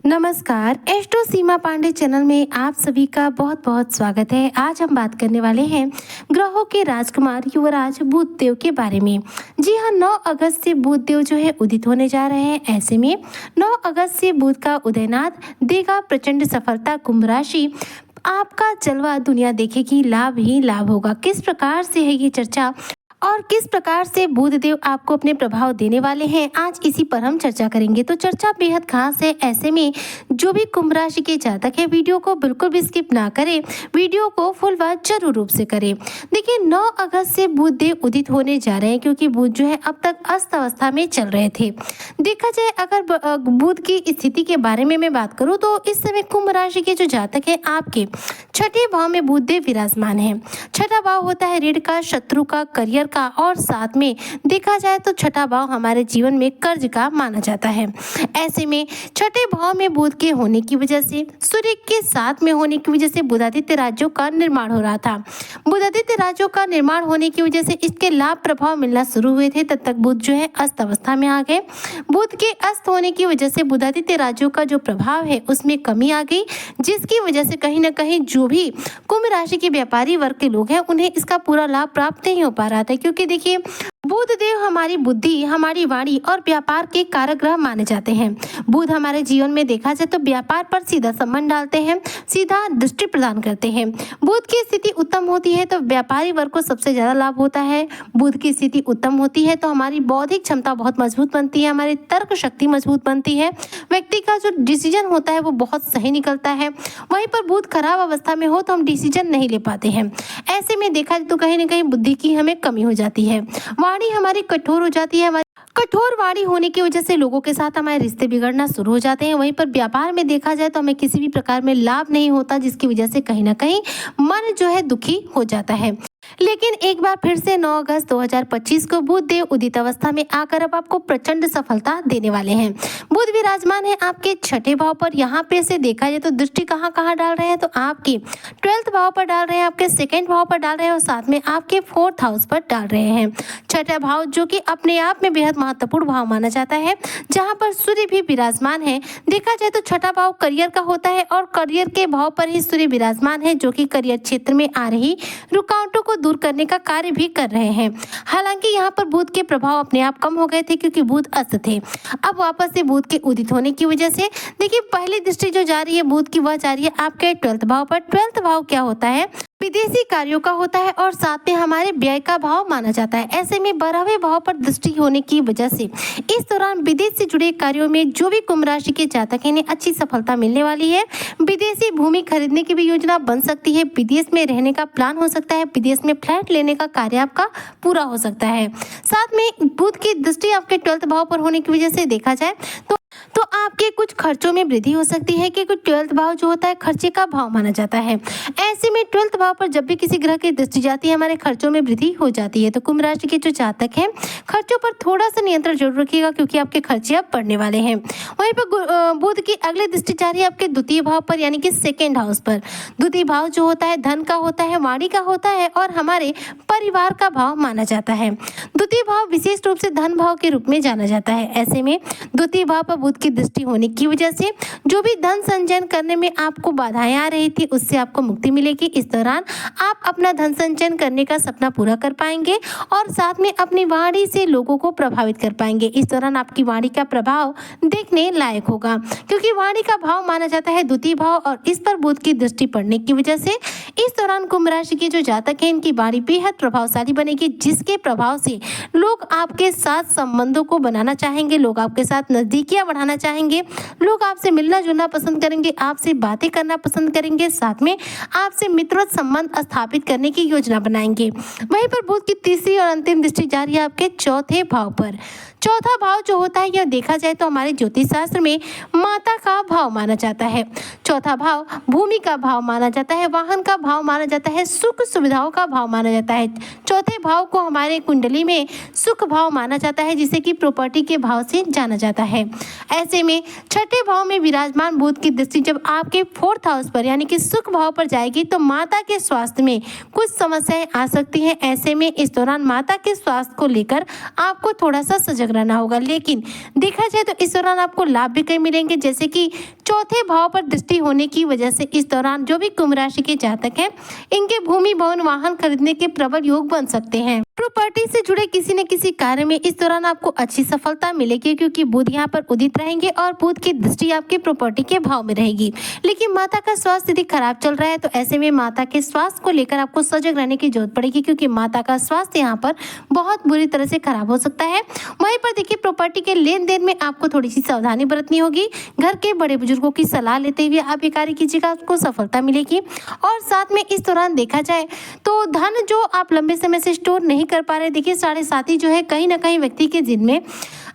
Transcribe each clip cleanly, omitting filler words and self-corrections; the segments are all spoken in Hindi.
नमस्कार, एस्ट्रो सीमा पांडे चैनल में आप सभी का बहुत बहुत स्वागत है। आज हम बात करने वाले हैं ग्रहों के राजकुमार युवराज बुध देव के बारे में। जी हाँ, 9 अगस्त से बुध देव जो है उदित होने जा रहे हैं। ऐसे में 9 अगस्त से बुध का उदयनाथ देगा प्रचंड सफलता कुंभ राशि। आपका जलवा दुनिया देखेगी, लाभ ही लाभ होगा। किस प्रकार से है ये चर्चा और किस प्रकार से बुध देव आपको अपने प्रभाव देने वाले हैं, आज इसी पर हम चर्चा करेंगे। तो चर्चा बेहद खास है। ऐसे में जो भी कुंभ राशि के जातक है, वीडियो को बिल्कुल भी स्किप ना करें, वीडियो को फुल वॉच जरूर रूप से करें। देखिए, 9 अगस्त से बुध देव उदित होने जा रहे हैं, क्योंकि बुध जो है अब तक अस्त अवस्था में चल रहे थे। देखा जाए अगर बुध की स्थिति के बारे में मैं बात करूं तो इस समय कुंभ राशि के जो जातक है, आपके छठे भाव में बुध देव विराजमान है। छठा भाव होता है ऋण का, शत्रु का, करियर का, और साथ में देखा जाए तो छठा भाव हमारे जीवन में कर्ज का माना जाता है। ऐसे में छठे भाव में बुध के होने की वजह से, सूर्य के साथ में होने की वजह से बुधादित्य राज्यों का निर्माण हो रहा था। बुधादित्य राज्यों का निर्माण होने की वजह से इसके लाभ प्रभाव मिलना शुरू हुए थे। तब तक बुध जो है अस्त अवस्था में आ गए। बुध के अस्त होने की वजह से बुधादित्य राज्यों का जो प्रभाव है उसमें कमी आ गई, जिसकी वजह से कहीं ना कहीं जो भी कुंभ राशि के व्यापारी वर्ग के लोग हैं उन्हें इसका पूरा लाभ प्राप्त नहीं हो पा रहा था। क्योंकि देखिए, बुध देव हमारी बुद्धि, हमारी वाणी और व्यापार के कारक ग्रह माने जाते हैं। बुध हमारे जीवन में देखा जाए तो व्यापार पर सीधा संबंध डालते हैं, सीधा दृष्टि प्रदान करते हैं। बुध की स्थिति उत्तम होती है तो व्यापारी वर्ग को सबसे ज्यादा लाभ होता है। बुध की स्थिति उत्तम होती है तो हमारी बौद्धिक क्षमता बहुत मजबूत बनती है, हमारी तर्क शक्ति मजबूत बनती है, व्यक्ति का जो डिसीजन होता है वो बहुत सही निकलता है। वहीं पर बुध खराब अवस्था में हो तो हम डिसीजन नहीं ले पाते हैं। ऐसे में देखा जाए तो कहीं ना कहीं बुद्धि की हमें कमी हो जाती है, वाणी हमारी कठोर हो जाती है। हमारी कठोर वाणी होने की वजह से लोगों के साथ हमारे रिश्ते बिगड़ना शुरू हो जाते हैं। वहीं पर व्यापार में देखा जाए तो हमें किसी भी प्रकार में लाभ नहीं होता, जिसकी वजह से कहीं ना कहीं मन जो है दुखी हो जाता है। लेकिन एक बार फिर से 9 अगस्त 2025 को बुध देव उदित अवस्था में आकर अब आपको प्रचंड सफलता देने वाले हैं। बुध विराजमान है आपके छठे भाव पर। यहाँ पे से देखा जाए तो दृष्टि कहाँ कहाँ डाल रहे हैं, तो आपके 12th भाव पर डाल रहे हैं, आपके 2nd भाव पर डाल रहे हैं और साथ में आपके 4th हाउस पर डाल रहे हैं। छठा भाव जो कि अपने आप में बेहद महत्वपूर्ण भाव माना जाता है, जहाँ पर सूर्य भी विराजमान है। देखा जाए तो छठा भाव करियर का होता है और करियर के भाव पर ही सूर्य विराजमान है, जो कि करियर क्षेत्र में आ रही रुकावटों को दूर करने का कार्य भी कर रहे हैं। हालांकि यहाँ पर बुध के प्रभाव अपने आप कम हो गए थे, क्योंकि बुध अस्त थे। अब वापस से बुध के उदित होने की वजह से देखिए, पहली दृष्टि जो जा रही है बुध की, वह जा रही है आपके 12th भाव पर। 12th भाव क्या होता है? विदेशी कार्यों का होता है और साथ में हमारे व्यय का भाव माना जाता है। ऐसे में 12वें भाव पर दृष्टि होने की वजह से इस दौरान विदेश से जुड़े कार्यों में जो भी कुंभ राशि के जातक हैं, अच्छी सफलता मिलने वाली है। विदेशी भूमि खरीदने की भी योजना बन सकती है, विदेश में रहने का प्लान हो सकता है, विदेश में फ्लैट लेने का कार्य आपका पूरा हो सकता है। साथ में बुध की दृष्टि आपके 12th भाव पर होने की वजह से देखा जाए तो आपके कुछ खर्चों में वृद्धि हो सकती है, क्योंकि 12th भाव जो होता है खर्चे का भाव माना जाता है। ऐसे में 12th भाव पर जब भी किसी ग्रह की दृष्टि जाती है, हमारे खर्चों में वृद्धि हो जाती है। तो कुंभ राशि के जो जातक हैं, खर्चों पर थोड़ा सा नियंत्रण जरूर रखिएगा, क्योंकि आपके खर्चे अब बढ़ने वाले हैं। वहीं पर बुध की अगली दृष्टि जा रही है आपके द्वितीय भाव पर, यानी कि 2nd हाउस पर। द्वितीय भाव जो होता है धन का होता है, वाणी का होता है और हमारे परिवार का भाव माना जाता है। द्वितीय भाव विशेष रूप से धन भाव के रूप में जाना जाता है। ऐसे में द्वितीय भाव पर बुध की दृष्टि होने की वजह से जो भी धन संचयन करने में आपको बाधाएं आ रही थी, उससे आपको मुक्ति मिलेगी। इस दौरान आप अपना धन संचयन करने का सपना पूरा कर पाएंगे और साथ में अपनी वाणी से लोगों को प्रभावित कर पाएंगे। इस दौरान आपकी वाणी का प्रभाव देखने लायक होगा, क्योंकि वाणी का भाव माना जाता है द्वितीय भाव और इस पर बुध की दृष्टि पड़ने की वजह से इस दौरान कुंभ राशि के जो जातक हैं, इनकी वाणी बेहद प्रभावशाली बनेगी, जिसके प्रभाव से लोग आपके साथ संबंधों को बनाना चाहेंगे, लोग आपके साथ नजदीकियां बढ़ाना चाहेंगे, लोग आपसे मिलना जुलना पसंद करेंगे, आपसे बातें करना पसंद करेंगे, साथ में आपसे मित्रवत संबंध स्थापित करने की योजना बनाएंगे। वहीं पर बुध की तीसरी और अंतिम दृष्टि जा रही है आपके 4थे भाव पर। चौथा भाव जो होता है, यह देखा जाए तो हमारे ज्योतिष शास्त्र में माता का भाव माना जाता है। चौथा भाव भूमि का भाव माना जाता है, वाहन का भाव माना जाता है, सुख सुविधाओं का भाव माना जाता है। चौथे भाव को हमारे कुंडली में सुख भाव माना जाता है, जिसे कि प्रॉपर्टी के भाव से जाना जाता है। ऐसे में छठे भाव में विराजमान बुध की दृष्टि जब आपके 4th हाउस पर यानी कि सुख भाव पर जाएगी तो माता के स्वास्थ्य में कुछ समस्याएं आ सकती हैं। ऐसे में इस दौरान माता के स्वास्थ्य को लेकर आपको थोड़ा सा सजग रहना होगा। लेकिन देखा जाए तो इस दौरान आपको लाभ भी कई मिलेंगे, जैसे कि चौथे भाव पर दृष्टि होने की वजह से इस दौरान जो भी कुंभ राशि के जातक हैं, इनके भूमि भवन वाहन खरीदने के प्रबल योग बन सकते हैं। प्रॉपर्टी से जुड़े किसी न किसी कार्य में इस दौरान आपको अच्छी सफलता मिलेगी, क्योंकि बुध यहाँ पर उदित रहेंगे और बुध की दृष्टि आपकी प्रॉपर्टी के भाव में रहेगी। लेकिन माता का स्वास्थ्य यदि खराब चल रहा है तो ऐसे में माता के स्वास्थ्य को लेकर आपको सजग रहने की जरूरत पड़ेगी, क्योंकि माता का स्वास्थ्य यहाँ पर बहुत बुरी तरह से खराब हो सकता है। वहीं पर देखिए, प्रॉपर्टी के लेन देन में आपको थोड़ी सी सावधानी बरतनी होगी। घर के बड़े बुजुर्गों की सलाह लेते हुए आप ये कार्य कीजिएगा, आपको सफलता मिलेगी। और साथ में इस दौरान देखा जाए तो धन जो आप लंबे समय से स्टोर नहीं कर पा रहे, देखिए साढ़े साथी जो है कहीं ना कहीं व्यक्ति के जिनमें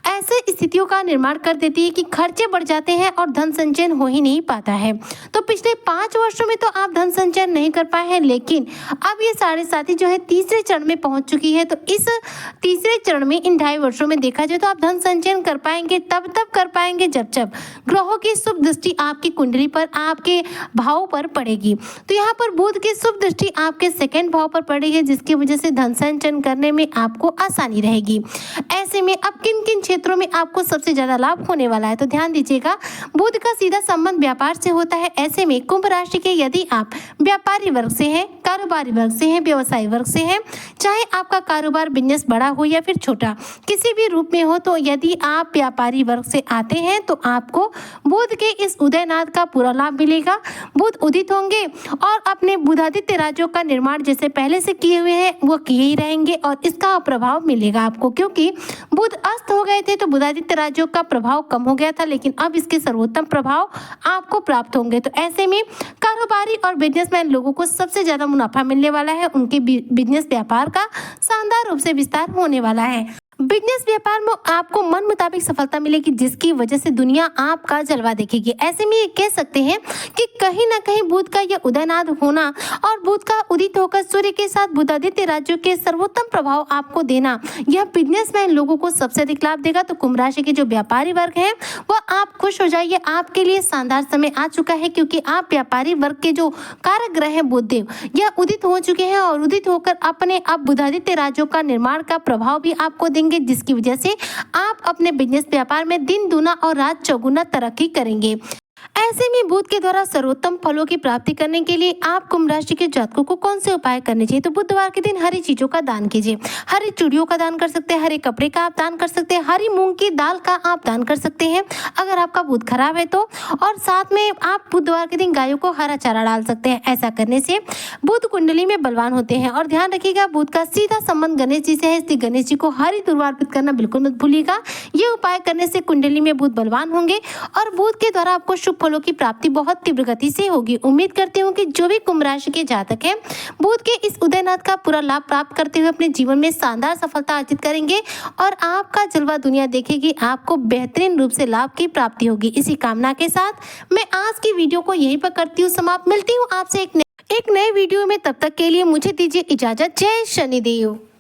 ऐसे स्थितियों का निर्माण कर देती है कि खर्चे बढ़ जाते हैं और धन संचयन हो ही नहीं पाता है। तो पिछले 5 वर्षों में तो आप धन संचयन नहीं कर पाए हैं, लेकिन अब ये साढ़े साथी जो है तीसरे चरण में पहुंच चुकी है। तो इस तीसरे चरण में इन 2.5 वर्षों में देखा जाए तो आप धन संचयन कर पाएंगे, तब कर पाएंगे जब ग्रहों की शुभ दृष्टि आपकी कुंडली पर, आपके भाव पर पड़ेगी। तो यहाँ पर बुध की शुभ दृष्टि आपके 2nd भाव पर पड़ी है, जिसकी वजह से धन संचयन करने में आपको आसानी रहेगी। ऐसे में अब किन किन क्षेत्रों में आपको सबसे ज्यादा लाभ होने वाला है, तो ध्यान दीजिएगा। बुध का सीधा संबंध व्यापार से होता है। ऐसे में कुंभ राशि के यदि आप व्यापारी वर्ग से हैं, कारोबारी वर्ग से हैं, व्यवसायी वर्ग से हैं, चाहे आपका कारोबार बिजनेस बड़ा हो या फिर छोटा, किसी भी रूप में हो, तो यदि आप व्यापारी वर्ग से आते हैं तो आपको बुध के इस उदयनाथ का पूरा लाभ मिलेगा। बुध उदित होंगे और अपने बुधादित्य राज्यों का निर्माण जैसे पहले से किए हुए हैं वो किए ही रहेंगे और इसका प्रभाव मिलेगा आपको, क्योंकि बुध अस्त हो गए थे तो बुधादित्य राज्यों का प्रभाव कम हो गया था, लेकिन अब इसके सर्वोत्तम प्रभाव आपको प्राप्त होंगे। तो ऐसे में कारोबारी और बिजनेसमैन लोगों को सबसे ज्यादा मुनाफा मिलने वाला है। उनके बिजनेस व्यापार का शानदार रूप से विस्तार होने वाला है। बिजनेस व्यापार में आपको मन मुताबिक सफलता मिलेगी, जिसकी वजह से दुनिया आपका जलवा देखेगी। ऐसे में ये कह सकते हैं कि कहीं ना कहीं बुध का यह उदयनाथ होना और बुध का उदित होकर सूर्य के साथ बुधादित्य राज्यों के सर्वोत्तम प्रभाव आपको देना, यह बिजनेसमैन लोगों को सबसे अधिक लाभ देगा। तो कुंभ राशि के जो व्यापारी वर्ग हैं वह आप खुश हो जाइए, आपके लिए शानदार समय आ चुका है, क्योंकि आप व्यापारी वर्ग के जो कारक ग्रह हैं बुधदेव, यह उदित हो चुके हैं और उदित होकर अपने अब बुधादित्य राज्यों का निर्माण का प्रभाव भी आपको देंगे, जिसकी वजह से आप अपने बिजनेस व्यापार में दिन दूना और रात चौगुना तरक्की करेंगे। ऐसे में बुध के द्वारा सर्वोत्तम फलों की प्राप्ति करने के लिए आप कुंभ राशि के जातकों को कौन से उपाय करने चाहिए, तो बुधवार के दिन हरी चीजों का दान कीजिए। हरी चूड़ियों का दान कर सकते हैं, हरे कपड़े का आप दान कर सकते हैं, हरी मूंग की दाल का आप दान कर सकते हैं अगर आपका बुध खराब है तो। और साथ में आप बुधवार के दिन गायों को हरा चारा डाल सकते हैं। ऐसा करने से बुध कुंडली में बलवान होते हैं। और ध्यान रखिएगा, बुध का सीधा संबंध गणेश जी से है, इसलिए गणेश जी को हरी दुर्वा अर्पित करना बिल्कुल मत भूलिएगा। ये उपाय करने से कुंडली में बुध बलवान होंगे और बुध के द्वारा आपको शुभ फलों की प्राप्ति बहुत तीव्र गति से होगी। उम्मीद करती हूँ कि जो भी कुंभ राशि के जातक हैं बुध के इस उदयनाथ का पूरा लाभ प्राप्त करते हुए अपने जीवन में शानदार सफलता अर्जित करेंगे और आपका जलवा दुनिया देखेगी, आपको बेहतरीन रूप से लाभ की प्राप्ति होगी। इसी कामना के साथ मैं आज की वीडियो को यहीं पर करती हूँ समाप्त। मिलती हूँ आपसे एक नए वीडियो में, तब तक के लिए मुझे दीजिए इजाजत। जय शनिदेव।